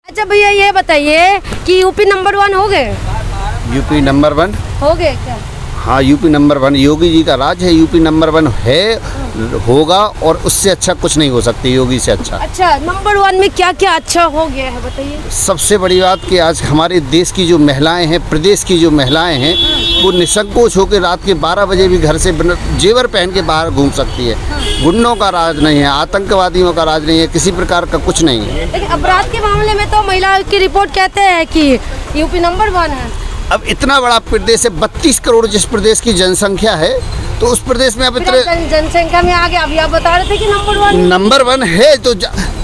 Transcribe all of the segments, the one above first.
अच्छा भैया ये बताइए कि यूपी नंबर 1 हो गए? यूपी नंबर 1 हो गए क्या? हाँ, यूपी नंबर 1 योगी जी का राज है। यूपी नंबर 1 है, होगा, और उससे अच्छा कुछ नहीं हो सकती योगी से अच्छा। अच्छा, नंबर 1 में क्या क्या अच्छा हो गया है बताइए। सबसे बड़ी बात कि आज हमारे देश की जो महिलाएं हैं, प्रदेश की जो महिलाएं हैं, वो निसंकोच होकर रात के 12 बजे भी घर से जेवर पहन के बाहर घूम सकती है। गुंडों का राज नहीं है, आतंकवादियों का राज नहीं है, किसी प्रकार का कुछ नहीं है। लेकिन अपराध के मामले में तो महिला की रिपोर्ट कहते हैं कि यूपी नंबर 1 है। अब इतना बड़ा प्रदेश है, 32 करोड़ जिस प्रदेश की जनसंख्या है, तो उस प्रदेश में अब इतने जनसंख्या में आगे अभी आप बता रहे थे कि नंबर 1 है। तो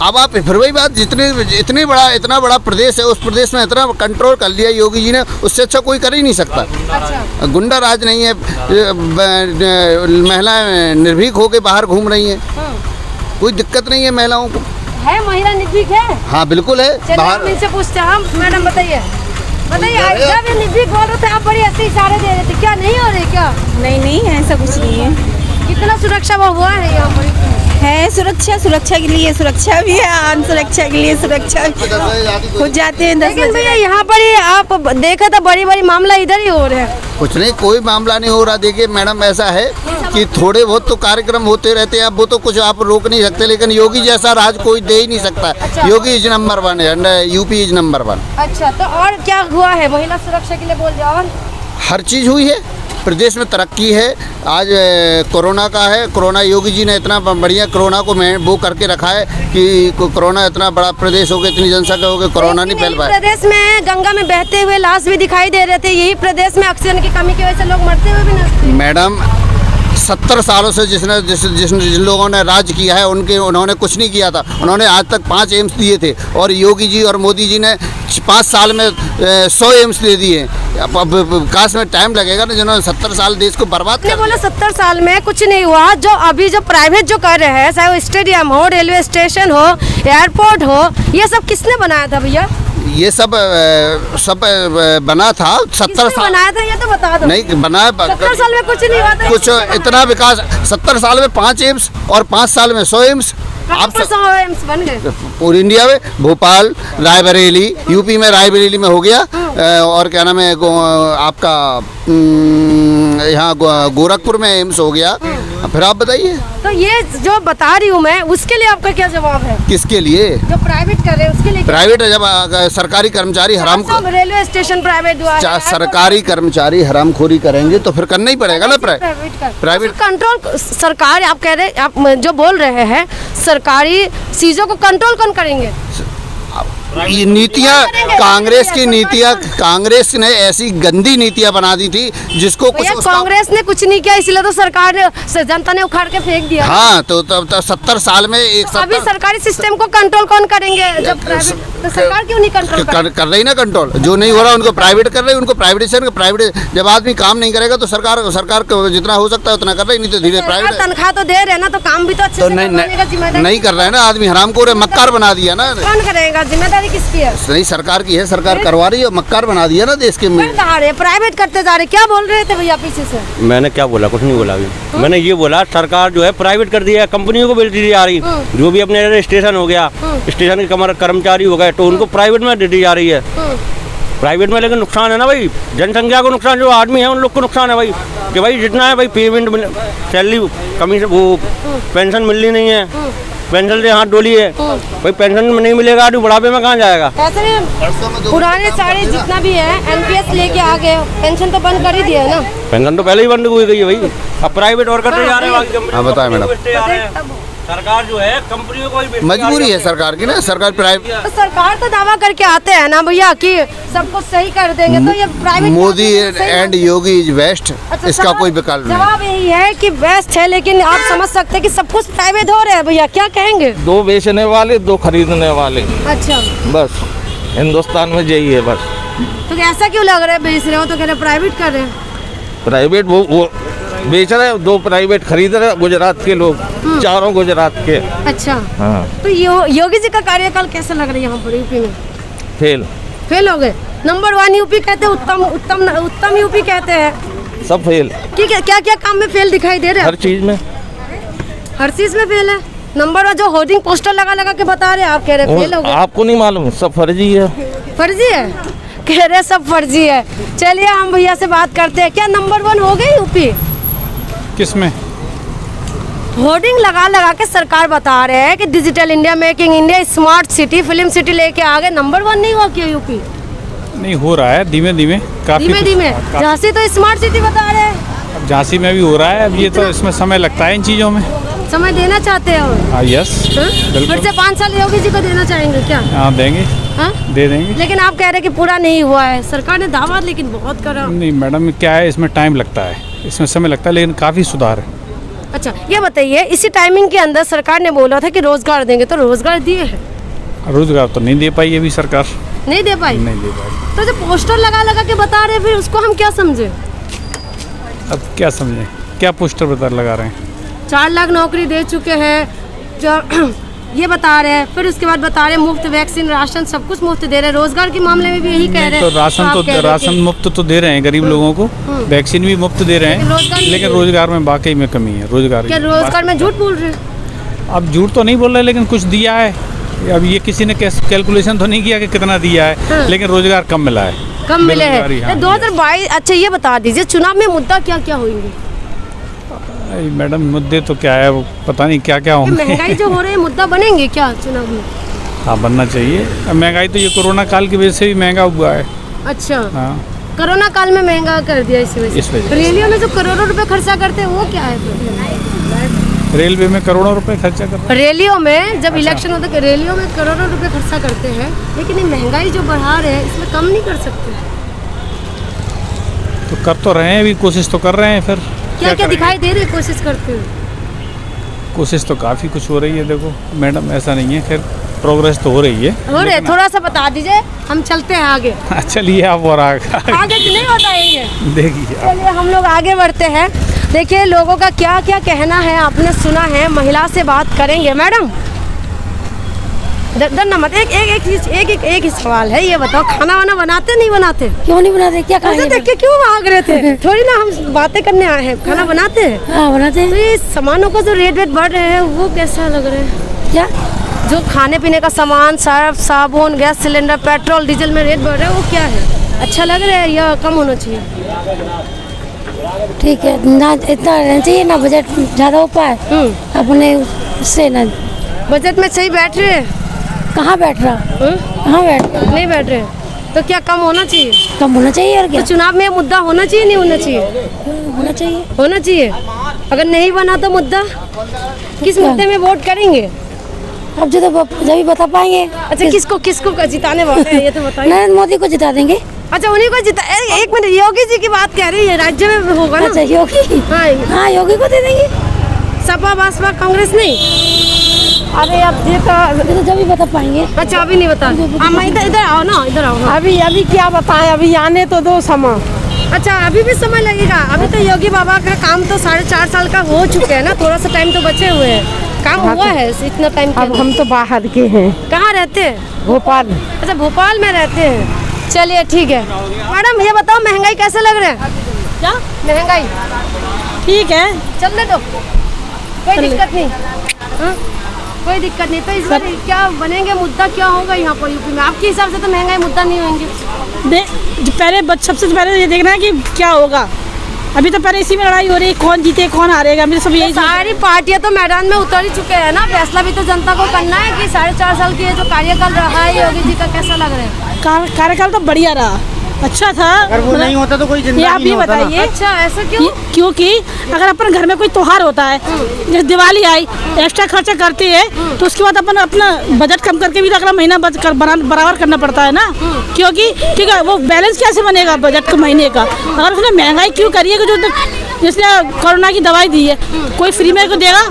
अब आप फिर वही बात, इतना बड़ा प्रदेश है, उस प्रदेश में इतना कंट्रोल कर लिया योगी जी ने, उससे अच्छा कोई कर ही नहीं सकता। अच्छा। गुंडा राज नहीं है, महिलाएं निर्भीक होकर बाहर घूम रही हैं, कोई दिक्कत नहीं है महिलाओं को। है महिला निर्भीक है? हाँ बिल्कुल है। बाहर से पूछते हैं हम, मैडम बताइए जब ये निर्भीक बोल रहे थे आप बड़ी ऐसे इशारे दे रहे थे, क्या नहीं हो रहे क्या? नहीं ऐसा कुछ नहीं है। कितना सुरक्षा हुआ है यहाँ पर? है सुरक्षा के लिए सुरक्षा भी है, आन सुरक्षा के लिए सुरक्षा हो जाते हैं 10 लेकिन भैया यहाँ पर ही आप देखा था बड़ी मामला इधर ही हो रहे हैं। कुछ नहीं, कोई मामला नहीं हो रहा। देखिए मैडम, ऐसा है कि थोड़े बहुत तो कार्यक्रम होते रहते हैं, अब वो तो कुछ आप रोक नहीं सकते, लेकिन योगी जैसा राज कोई दे ही नहीं सकता। अच्छा। योगी इज नंबर 1 है, यूपी इज नंबर 1। अच्छा, तो और क्या हुआ है महिला सुरक्षा के लिए बोल जाओ? हर चीज़ हुई है, प्रदेश में तरक्की है। आज कोरोना का है, कोरोना योगी जी ने इतना बढ़िया कोरोना को वो करके रखा है कि कोरोना इतना बड़ा प्रदेश हो गया, इतनी जनसंख्या हो गई, कोरोना नहीं फैल पाया। प्रदेश में गंगा में बहते हुए लाश भी दिखाई दे रहे थे, यही प्रदेश में ऑक्सीजन की कमी की वजह से लोग मरते हुए भी नजर। मैडम 70 सालों से जिन लोगों ने राज किया है उन्होंने कुछ नहीं किया था। उन्होंने आज तक 5 एम्स दिए थे, और योगी जी और मोदी जी ने 5 साल में 100 एम्स दे दिए। अब विकास में टाइम लगेगा ना, जिन्होंने 70 साल देश को बर्बाद कर दिया। बोला 70 साल में कुछ नहीं हुआ। जो अभी जो प्राइवेट जो कर रहे हैं, चाहे वो स्टेडियम हो, रेलवे स्टेशन हो, एयरपोर्ट हो, ये सब किसने बनाया था भैया? ये सब बना था 70 साल बनाया था, ये तो बता दो। नहीं बनाया, 70 साल में कुछ नहीं हुआ था। कुछ इतना विकास 70 साल में 5 एम्स और 5 साल में 100 एम्स। आप 100 एम्स बन गए पूरी इंडिया में। भोपाल, रायबरेली, यूपी में रायबरेली में हो गया, और क्या नाम है आपका यहाँ गोरखपुर में एम्स हो गया। फिर आप बताइए। तो ये जो बता रही हूँ मैं, उसके लिए आपका क्या जवाब है? किसके लिए? जो प्राइवेट कर रहे हैं उसके लिए। प्राइवेट जब सरकारी कर्मचारी हराम, रेलवे स्टेशन प्राइवेट हुआ, सरकारी कर्मचारी हरामखोरी करेंगे तो फिर करना ही पड़ेगा ना प्राइवेट। कंट्रोल सरकार, आप कह रहे, आप जो बोल रहे हैं सरकारी चीजों को कंट्रोल कौन करेंगे? ये नीतियाँ कांग्रेस ने ऐसी गंदी नीतियाँ बना दी थी जिसको कांग्रेस ने कुछ नहीं किया, इसलिए तो सरकार ने, जनता ने उखाड़ के फेंक दिया। हाँ, तो 70 साल में अभी सरकारी सिस्टम को कंट्रोल कौन करेंगे? जब प्राइवेट, तो सरकार क्यों नहीं कंट्रोल कर रही ना? कंट्रोल जो नहीं हो रहा उनको प्राइवेट कर रही, उनको प्राइवेट जब आदमी काम नहीं करेगा तो सरकार को जितना हो सकता है उतना कर रही, नहीं तो धीरे प्राइवेट तनख्वाह तो दे रहे ना, तो काम भी तो अच्छे से नहीं कर रहा है ना आदमी। हरामखोर मक्कार बना दिया ना। कौन करेगा? जिम्मेदारी किसकी है? नहीं, सरकार की है, सरकार करवा रही है, मक्कार बना दिया ना देश के में। प्राइवेट करते जा रहे, क्या बोल रहे थे भैया पीछे से? मैंने क्या बोला? कुछ नहीं बोला अभी। मैंने ये बोला सरकार जो है प्राइवेट कर दिया, कंपनियों को बेचती जा रही, जो भी अपने स्टेशन हो गया, स्टेशन के कर्मचारी हो गए, तो उनको प्राइवेट में दे दी जा रही है। प्राइवेट में लेकिन नुकसान है ना भाई, जनसंख्या को नुकसान, जो आदमी है उन लोग को नुकसान है भाई, कि भाई जितना है भाई पेमेंट सैलरी कमी से वो पेंशन मिलनी नहीं है, पेंशन से हाथ डोली है भाई, पेंशन में नहीं मिलेगा आदमी बुढ़ापे में कहाँ जाएगा? पुराने सारे जितना भी है एनपीएस लेके आ गए, पेंशन तो बंद कर ही दिया है ना। पेंशन तो पहले ही बंद हो गई है भाई, अब प्राइवेट और करते जा रहे हैं। हाँ बताएं मैडम। सरकार जो है कंपनियों को ही मजबूरी है सरकार की ना, सरकार प्राइवेट। तो सरकार तो दावा करके आते हैं ना भैया कि सब कुछ सही कर देंगे, तो ये private Modi and Yogi is best. अच्छा, इसका कोई विकल्प नहीं। जवाब यही है कि बेस्ट है, लेकिन आप समझ सकते हैं कि सब कुछ प्राइवेट हो रहा है भैया, क्या कहेंगे? 2 बेचने वाले 2 खरीदने वाले, अच्छा बस हिंदुस्तान में यही है बस। तो ऐसा क्यों लग रहा है बेच रहे हो तो कह रहे प्राइवेट कर रहे हैं? प्राइवेट वो बेच रहे, 2 प्राइवेट खरीद रहे गुजरात के लोग, चारों गुजरात के। अच्छा हाँ। तो योगी जी का कार्यकाल कैसा लग रहा है यहाँ पर यूपी में? फेल हो गए। नंबर 1 यूपी कहते हैं, उत्तम यूपी कहते हैं, सब फेल। क्या क्या काम में फेल दिखाई दे रहे हैं? हर चीज में फेल है। नंबर वन जो होर्डिंग पोस्टर लगा लगा के बता रहे हैं, आप कह रहे फेल हो गए। आपको नहीं मालूम, सब फर्जी है। फर्जी है, कह रहे सब फर्जी है। चलिए हम भैया से बात करते हैं, क्या नंबर वन हो गई यूपी? किसमें? होर्डिंग लगा लगा के सरकार बता रहे हैं कि digital India, making India, smart city, film city लेके आ गए, नंबर वन नहीं हुआ क्या यूपी? नहीं हो रहा है, धीमे धीमे, काफी धीमे धीमे। झांसी तो स्मार्ट सिटी बता रहे हैं। अब झांसी में भी हो रहा है, अब ये तो इसमें समय लगता है इन चीजों में। समय देना चाहते हो? हाँ, यस, फिर से 5 साल योगी जी को देना चाहेंगे क्या? हाँ, देंगे। हाँ? दे देंगे। लेकिन आप कह रहे कि पूरा नहीं हुआ है, सरकार ने दावा लेकिन बहुत करा। नहीं मैडम, क्या है, इसमें टाइम लगता है, इसमें समय लगता है, लेकिन काफी सुधार है। अच्छा ये बताइए, इसी टाइमिंग के अंदर सरकार ने बोला था कि रोजगार देंगे, तो रोजगार दिए हैं? रोजगार तो नहीं दे पाई अभी सरकार। नहीं दे पाई? नहीं दे पाई। तो जो पोस्टर लगा लगा के बता रहे हैं, फिर उसको हम क्या समझे? अब क्या समझे, क्या पोस्टर बता लगा रहे हैं? 4 लाख नौकरी दे चुके हैं जो ये बता रहे हैं, फिर उसके बाद बता रहे हैं मुफ्त वैक्सीन, राशन, सब कुछ मुफ्त दे रहे हैं। रोजगार के मामले में भी यही कह रहे हैं। तो राशन मुफ्त तो दे रहे हैं गरीब लोगों को, वैक्सीन भी मुफ्त दे रहे हैं, लेकिन रोजगार में वाकई में कमी है। रोजगार में झूठ बोल रहे हैं? अब झूठ तो नहीं बोल रहे, लेकिन कुछ दिया है। अब ये किसी ने कैलकुलेशन तो नहीं किया कि कितना दिया है, लेकिन रोजगार कम मिला है, कम मिले हैं। हाँ। 2022। अच्छा ये बता दीजिए, चुनाव में मुद्दा क्या क्या होंगे? मैडम मुद्दे तो क्या है, वो पता नहीं क्या क्या होंगे। महंगाई जो हो रही है, मुद्दा बनेंगे क्या चुनाव में? हाँ, बनना चाहिए। अब महंगाई तो ये कोरोना काल की वजह से भी महंगा हुआ है। अच्छा, हाँ, कोरोना काल में महंगा कर दिया इस वजह से। रेलवे में जो करोड़ों रुपए खर्चा करते हैं वो क्या है? रेलवे में करोड़ों रुपए खर्चा कर रहे हैं। रैलियों में जब इलेक्शन होता है, रैलियों में करोड़ों रुपए खर्चा करते हैं, लेकिन ये महंगाई जो बढ़ा रहे हैं इसमें कम नहीं कर सकते? तो कर तो रहे हैं, अभी कोशिश तो कर रहे हैं। फिर क्या क्या दिखाई दे रही है कोशिश करते हुए? कोशिश तो काफ़ी कुछ हो रही है। देखो मैडम, ऐसा नहीं है, खैर प्रोग्रेस तो हो रही है। हो रहे, थोड़ा सा बता दीजिए, हम चलते हैं आगे। चलिए आप और आगे कि नहीं बताएंगे? देखिए, चलिए हम लोग आगे बढ़ते हैं। देखिए लोगों का क्या क्या कहना है, आपने सुना है। महिला से बात करेंगे। मैडम धन्यवाद। एक ही सवाल है, ये बताओ, खाना वाना बनाते नहीं बनाते? क्यों नहीं बनाते? क्या खाएंगे? देख के क्यों भाग रहे थे? थोड़ी ना हम बातें करने आए हैं। खाना बनाते हैं? हाँ बनाते हैं। तो ये सामानों का जो रेट बढ़ रहे हैं वो कैसा लग रहा है? क्या? जो खाने पीने का सामान, सर्फ, साबुन, गैस सिलेंडर, पेट्रोल, डीजल में रेट बढ़ रहा है, वो क्या है? अच्छा लग रहा है या कम होना चाहिए? ठीक है ना, इतना रहना चाहिए ना, बजट ज़्यादा हो पाए अपने उससे ना। बजट में सही बैठ रहे हैं? कहाँ बैठ रहा? कहाँ बैठ रहा? नहीं बैठ रहे, तो क्या कम होना चाहिए? कम होना चाहिए और क्या? तो चुनाव में मुद्दा होना चाहिए नहीं होना चाहिए? होना चाहिए। होना चाहिए। अगर नहीं बना तो मुद्दा, किस मुद्दे में वोट करेंगे? अब जो तो जब ही बता पाएंगे। अच्छा किसको जिताने वाले हैं ये तो बताइए। नरेंद्र मोदी को जिता देंगे। अच्छा उन्हीं को जिता। एक मिनट, योगी जी की बात कह रही है, राज्य में होगा ना? अच्छा योगी। हाँ योगी को दे देंगे। सपा बसपा कांग्रेस नहीं? अरे अब तो जब ही बता पाएंगे। अच्छा अभी नहीं बता। इधर आओ ना, इधर आओ। अभी क्या बताएं, अभी आने तो दो समय। अच्छा अभी भी समय लगेगा? अभी तो योगी बाबा का काम तो 4.5 साल का हो चुके हैं ना, थोड़ा सा टाइम तो बचे हुए हैं। काम हुआ है इतना टाइम? अब हम तो बाहर के हैं। कहाँ रहते हैं? भोपाल। अच्छा भोपाल में रहते हैं। चलिए ठीक है। मैडम ये बताओ, महंगाई कैसे लग रहा है? क्या महंगाई? ठीक है, चलने दो, कोई दिक्कत नहीं। हाँ? कोई दिक्कत नहीं। तो इस बार क्या बनेंगे, मुद्दा क्या होगा यहाँ पर यूपी में? आपके हिसाब से तो महंगाई मुद्दा नहीं होंगे? सबसे पहले ये देखना है कि क्या होगा। अभी तो पहले इसी में लड़ाई हो रही है, कौन जीते कौन हारेगा। मुझे सब यही सारी पार्टियां तो मैदान में उतर ही चुके हैं ना, फैसला भी तो जनता को करना है कि 4.5 साल की जो कार्यकाल रहा है योगी जी का, कैसा लग रहा है? कार्यकाल तो बढ़िया रहा, अच्छा था। अगर वो नहीं होता तो कोई जिंदा आप नहीं ये होता। बताइए। अच्छा ऐसा क्यों? क्योंकि अगर अपन घर में कोई त्योहार होता है, जैसे दिवाली आई, एक्स्ट्रा खर्चा करते हैं, तो उसके बाद अपन अपना बजट कम करके भी अगला महीना बराबर करना पड़ता है ना। क्योंकि ठीक है, वो बैलेंस कैसे बनेगा बजट का महीने का? अगर उसने महंगाई क्यों करी है कि जो जिसने कोरोना की दवाई दी है, कोई फ्री में को देगा?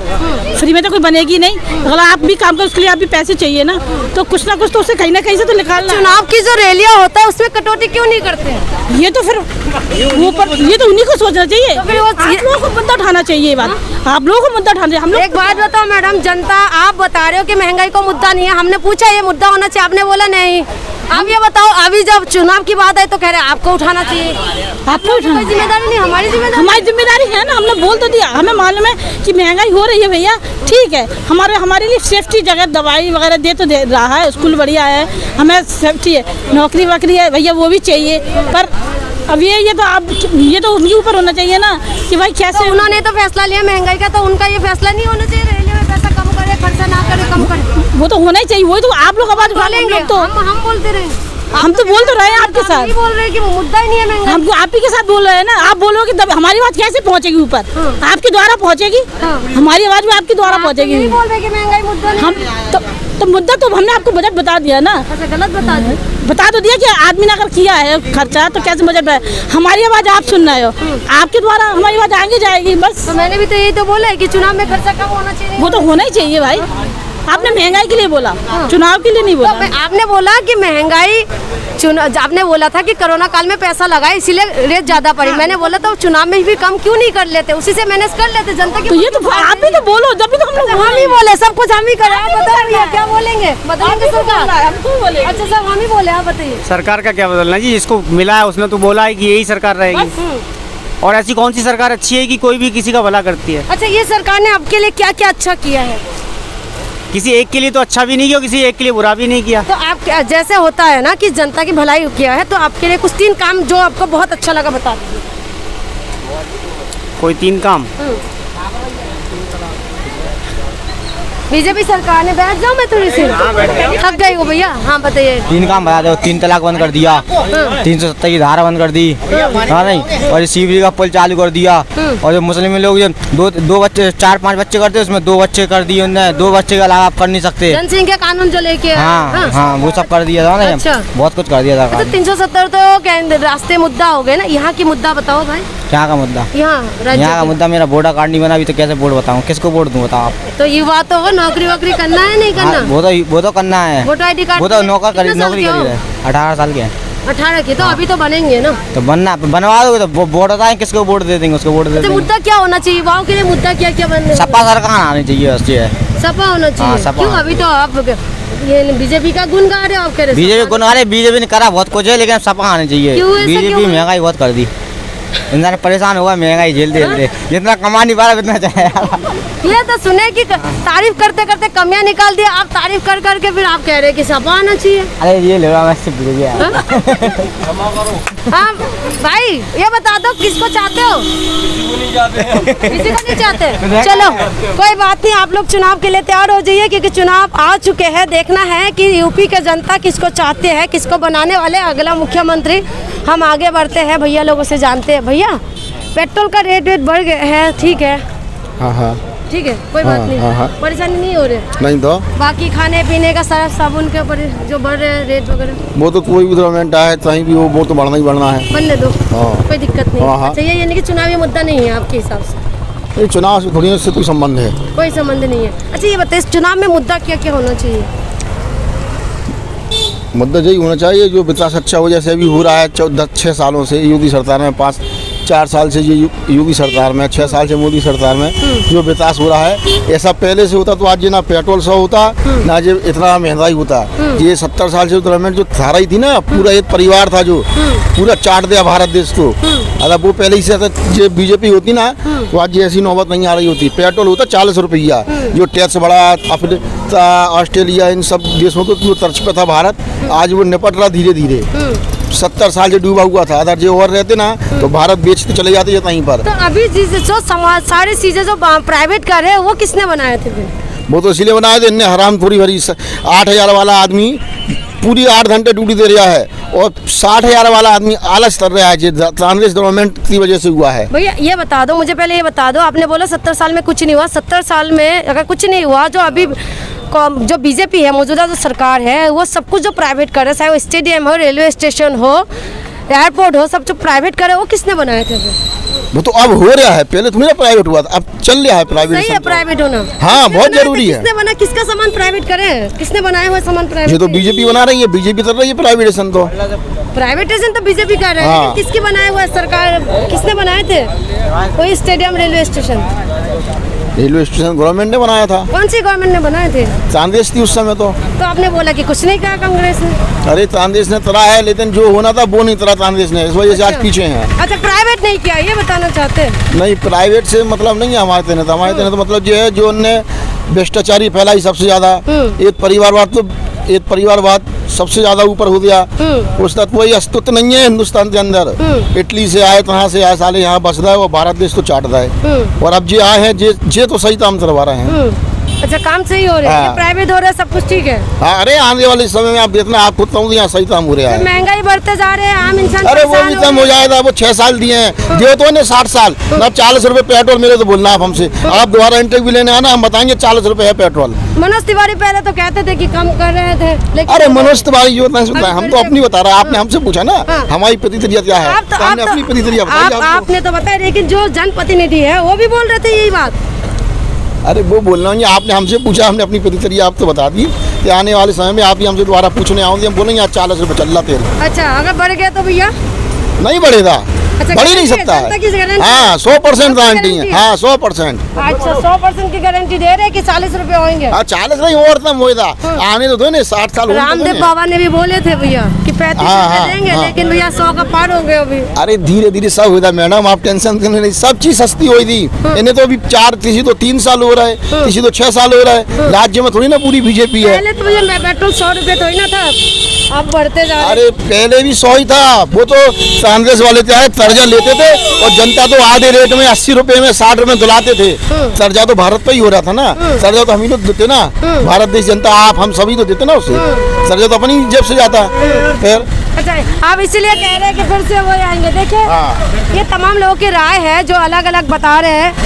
फ्री में तो कोई बनेगी नहीं। अगर आप भी काम करो, उसके लिए आप भी पैसे चाहिए ना, तो कुछ ना कुछ तो उससे कहीं ना कहीं से तो निकालना। चुनाव की जो रैलियां होता है उसमें कटौती क्यों नहीं करते हैं? ये तो फिर ये तो उन्हीं को सोचना चाहिए। तो फिर आप लोगों को मुद्दा उठाना चाहिए। ये बात आप लोगों को मुद्दा उठाना चाहिए। हम लोग एक बात बताओ मैडम, जनता आप बता रहे हो कि महंगाई को मुद्दा नहीं है, हमने पूछा ये मुद्दा होना चाहिए, आपने बोला नहीं। आप ये बताओ, अभी जब चुनाव की बात है तो कह रहे हैं आपको उठाना चाहिए। आपको उठाना कोई जिम्मेदारी नहीं, हमारी जिम्मेदारी है ना, हमने बोल तो दिया, हमें मालूम है कि महंगाई हो रही है भैया, ठीक है, हमारे लिए सेफ्टी जगह दवाई वगैरह दे रहा है, स्कूल बढ़िया है, हमें सेफ्टी है, नौकरी वकरी है भैया वो भी चाहिए, पर अब ये तो उनके ऊपर होना चाहिए ना कि भाई कैसे। तो उन्होंने तो फैसला लिया महंगाई का, तो उनका ये फैसला नहीं होना चाहिए रेलवे में पैसा कम करे, खर्चा ना करे, कम करे? वो तो होना ही चाहिए, वही तो आप लोग आवाज उठा लेंगे। तो हम बोलते रहेंगे, हम तो बोल तो रहे हैं आपके साथ, बोल रहे हैं कि मुद्दा ही नहीं है महंगाई। हम आप ही के साथ बोल रहे हैं ना, आप बोलोगे तब हमारी बात कैसे पहुंचेगी ऊपर? आपके द्वारा पहुंचेगी, हमारी आवाज भी आपके द्वारा पहुंचेगी। नहीं बोल रहे कि महंगाई मुद्दा नहीं हम तो मुद्दा तो हमने आपको बजट बता दिया ना। अच्छा, गलत बता तो दिया कि आदमी ने अगर किया है खर्चा तो कैसे बजट है। हमारी आवाज आप सुन रहे हो, आपके द्वारा हमारी आवाज आगे जाएगी बस। तो मैंने भी तो यही तो बोला है कि चुनाव में खर्चा कम होना चाहिए। वो तो होना ही चाहिए भाई, आपने महंगाई के लिए बोला, चुनाव के लिए नहीं बोला। तो आपने बोला कि महंगाई आपने बोला था कि कोरोना काल में पैसा लगा इसीलिए रेट ज्यादा पड़ी। मैंने बोला तो चुनाव में भी कम क्यों नहीं कर लेते, उसी से मैनेज कर लेते जनता की। तो ये तो आप ही तो बोलो, जब भी तो हम लोग हम ही बोले, सब कुछ हम ही करें। आप बताओ भैया क्या बोलेंगे, बताएंगे सरकार? हमको बोले। अच्छा सब हम ही बोले, आप बताइए। सरकार का क्या बदलना जी, जिसको मिला है उसने तो बोला है कि यही सरकार रहेगी, और ऐसी कौन सी सरकार अच्छी है कि कोई भी किसी का भला करती है? अच्छा, ये सरकार ने आपके लिए क्या क्या अच्छा किया है? किसी एक के लिए तो अच्छा भी नहीं किया, किसी एक के लिए बुरा भी नहीं किया। तो आप जैसे होता है ना कि जनता की भलाई किया है, तो आपके लिए कुछ 3 काम जो आपको बहुत अच्छा लगा बता दीजिए। कोई 3 काम? बीजेपी सरकार ने, बैठ जाओ मैं थोड़ी सी थक गई हो भैया। हाँ बताइए। 3 काम बता दो, 3 तलाक बंद कर दिया, 370 की धारा बंद कर दी, हाँ नहीं, और शिवजी का पुल चालू कर दिया, और जो मुस्लिम लोग जो 2 बच्चे 4-5 बच्चे करते उसमें 2 बच्चे कर दिए उन्होंने, 2 बच्चे के अलावा आप कर नहीं सकते। जनसंख्या कानून जो लेके हाँ वो सब कर दिया था ना। अच्छा। बहुत कुछ कर दिया था। 370 तो रास्ते मुद्दा हो गए ना, यहाँ की मुद्दा बताओ भाई। क्या का मुद्दा? यहाँ का मुद्दा मेरा वोटर कार्ड नहीं बना अभी, तो कैसे वोट बताऊँ, किसको वोट दूँ बताओ आप? तो युवा तो हो, नौकरी वोकरी करना है नहीं करना? वो तो करना है, वोटर ID कार्ड वो तो नौकरी करी है। 18 साल के 18 की, तो अभी तो बनेंगे ना। तो बनवा दोगे तो वोट बताए, किसको वोट दे देंगे, उसको वोट दे देंगे। मुद्दा क्या होना चाहिए युवाओं के लिए, मुद्दा क्या क्या बनने? सपा सरकार आनी चाहिए, बस ये सपा होना चाहिए। सपा। क्यों? अभी तो आप ये बीजेपी का गुण गा रहे हो, आप कह रहे बीजेपी गुण गा रहे, बीजेपी ने करा बहुत कुछ है, लेकिन सपा आनी चाहिए। बीजेपी महंगाई बहुत कर दी, इंसान परेशान हुआ महंगाई झेलते, जितना कमा नहीं पा रहा उतना चाहेगा। ये तो सुने कि तारीफ करते करते कमियां निकाल दिया, आप तारीफ कर करके फिर आप कह रहे हैं कि सपा आना चाहिए। अरे ये ले रहा गया। हाँ भाई ये बता दो किसको चाहते हो? किसी को नहीं चाहते। चलो कोई बात नहीं, आप लोग चुनाव के लिए तैयार हो जाइए, क्योंकि चुनाव आ चुके हैं। देखना है कि यूपी के जनता किसको चाहते हैं, किसको बनाने वाले अगला मुख्यमंत्री। हम आगे बढ़ते हैं, भैया लोगों से जानते हैं। भैया पेट्रोल का रेट बढ़ गया है, ठीक है? हाँ ठीक है, कोई बात नहीं, परेशानी नहीं हो रही? नहीं तो बाकी खाने पीने का सर्फ साबुन के ऊपर जो बढ़ रहे हैं रेट वगैरह, वो तो कोई भी गवर्नमेंट आए कहीं भी वो तो बढ़ना ही बढ़ना है, बनने दो, हाँ। कोई दिक्कत नहीं। हाँ। अच्छा, ये यानी कि चुनावी मुद्दा नहीं है आपके हिसाब से? ये चुनाव से थोड़ी से कोई संबंध है, कोई संबंध नहीं है। अच्छा ये बताइए, चुनाव में मुद्दा क्या क्या होना चाहिए? मुद्दा यही होना चाहिए जो विकास अच्छा हो, जैसे अभी हो रहा है 6 सालों से योगी सरकार में, 4 साल से ये योगी सरकार में, 6 साल से मोदी सरकार में जो विकास हो रहा है, ऐसा पहले से होता तो आज ये ना पेट्रोल 100 होता ना ये इतना महंगाई होता। ये 70 साल से गवर्नमेंट जो धारा ही थी ना, पूरा एक परिवार था जो पूरा चाट दिया भारत देश को। अगर वो पहले ही से ये बीजेपी होती ना तो आज ये ऐसी नौबत नहीं आ रही होती। पेट्रोल होता 40 रुपया, जो टैक्स बढ़ा अफ्रीका ऑस्ट्रेलिया इन सब देशों को जो तर्ज पे था भारत, आज वो निपट रहा धीरे धीरे। 70 साल से डूबा हुआ था, अगर जो और रहते ना तो भारत बेचते चले जाते ये कहीं पर। तो अभी जो समाज सारी चीजें जो प्राइवेट कर रहे हैं वो किसने बनाए थे फिर? वो तो इसलिए बनाए थे, इनने हराम थोड़ी भरी 8,000 वाला आदमी पूरी 8 घंटे ड्यूटी दे रहा है और 60,000 वाला आदमी आलस कर रहा है, जो कांग्रेस गवर्नमेंट की वजह से हुआ है। भैया ये बता दो मुझे, पहले ये बता दो, आपने बोला 70 साल में कुछ नहीं हुआ। 70 साल में अगर कुछ नहीं हुआ, जो अभी जो बीजेपी है, मौजूदा जो सरकार है, वो सब कुछ जो प्राइवेट कर रहे हैं, चाहे वो स्टेडियम हो, रेलवे स्टेशन हो, एयरपोर्ट हो, सब जो प्राइवेट करे वो किसने बनाए थे फिर? वो तो अब हो रहा है, पहले थोड़ी ना प्राइवेट हुआ था, अब चल रहा है प्राइवेट। सही है प्राइवेट होना, हाँ बहुत जरूरी है। किसने बना, किसका सामान प्राइवेट करे, किसने बनाया हुआ सामान प्राइवेट? ये तो बीजेपी बना रही है, बीजेपी कर रही है प्राइवेटेशन। तो प्राइवेटेशन तो बीजेपी कर रहे हैं, लेकिन किसकी बनाया हुआ है सरकार, किसने बनाए थे? वही stadium, railway station. Railway station government ने बनाया था, कौन सी गवर्नमेंट ने बनाए थे? कांग्रेस थी उस समय तो आपने बोला कि कुछ नहीं कहा कांग्रेस ने। अरे कांग्रेस ने तरा है, लेकिन जो होना था वो नहीं तरा कांग्रेस ने, इस वजह से आज पीछे हैं। अच्छा, प्राइवेट नहीं किया ये बताना चाहते हैं? नहीं, प्राइवेट से मतलब नहीं है हमारे तेने तो, हमारे तेने तो मतलब ये है जो उनने भ्रष्टाचारी फैलाई सबसे ज्यादा, एक परिवारवाद सबसे ज्यादा ऊपर हो गया, उसका कोई अस्तित्व नहीं है हिंदुस्तान के अंदर। इटली से आए, कहाँ से आए, साले यहाँ बस रहा है, वो भारत देश तो चाट रहा है। और अब जे आए हैं जे तो सही काम करवा रहे हैं। अच्छा, काम सही हो रहा है, प्राइवेट हो रहा है, सब कुछ ठीक है। हाँ, अरे आने वाले समय में आप देखना, आप खुद कहूँ यहाँ सही काम हो रहा है। महंगाई बढ़ते जा रहे हैं, आम इंसान अरे वो भी कम हो जाएगा, वो 6 साल दिए हैं, दिए तो ने 60 साल ना 40 रुपए पेट्रोल मिले तो बोलना आप हमसे, आप दोबारा इंटरव्यू लेने आना, हम बताएंगे 40 रुपए है पेट्रोल। मनोज तिवारी पहले तो कहते थे कि कम कर रहे थे, लेकिन अरे मनोज तिवारी जो हम तो अपनी बता रहे हैं, आपने हमसे पूछा ना हमारी प्रतिक्रिया क्या है, हमने अपनी प्रतिक्रिया बताई। आपने तो बताया, लेकिन जो जनप्रतिनिधि है वो भी बोल रहे थे यही बात। अरे वो बोल रहा हूँ, आपने हमसे पूछा, हमने अपनी प्रतिक्रिया आप तो बता दी कि आने वाले समय में आप ही हमसे दोबारा पूछने आओगे, हम बोलेंगे आज 40 रुपए चल रहा तेल। अच्छा, अगर बढ़ गया तो भैया नहीं बढ़ेगा, अच्छा, बढ़ ही नहीं सकता है। हाँ, 100% गारंटी है। हाँ, 100%। अच्छा, 100% की गारंटी दे रहे कि 40 रुपए होंगे? हाँ, 40 नहीं और कम होगा, आने तो दो ने 60 साल। रामदेव बाबा ने भी बोले थे भैया कि 35 रुपए देंगे, लेकिन भैया 100 का पार हो गए अभी। अरे धीरे धीरे सब होगा मैडम, आप टेंशन नहीं, सब चीज सस्ती हुई थी। इन्हें तो अभी 4, किसी तो 3 साल हो रहा है, किसी तो 6 साल हो रहा है। राज्य में थोड़ी ना पूरी बीजेपी है। पहले तो भैया पेट्रोल 100 रुपए तो ही ना था, अब बढ़ते जा रहे। अरे पहले भी 100 ही था, वो तो कांग्रेस वाले क्या है कर्जा लेते थे और जनता तो आधे रेट में 80 रुपए में 60 रुपए दिलाते थे। कर्जा तो भारत पे ही हो रहा था ना, कर्जा तो हम ही तो देते ना, भारत देश जनता, आप हम सभी तो देते ना उसे, कर्जा तो अपनी जेब से जाता फिर। अच्छा, आप इसीलिए कह रहे हैं कि फिर से वो आएंगे। देखिए, ये तमाम लोगों की राय है जो अलग अलग बता रहे हैं।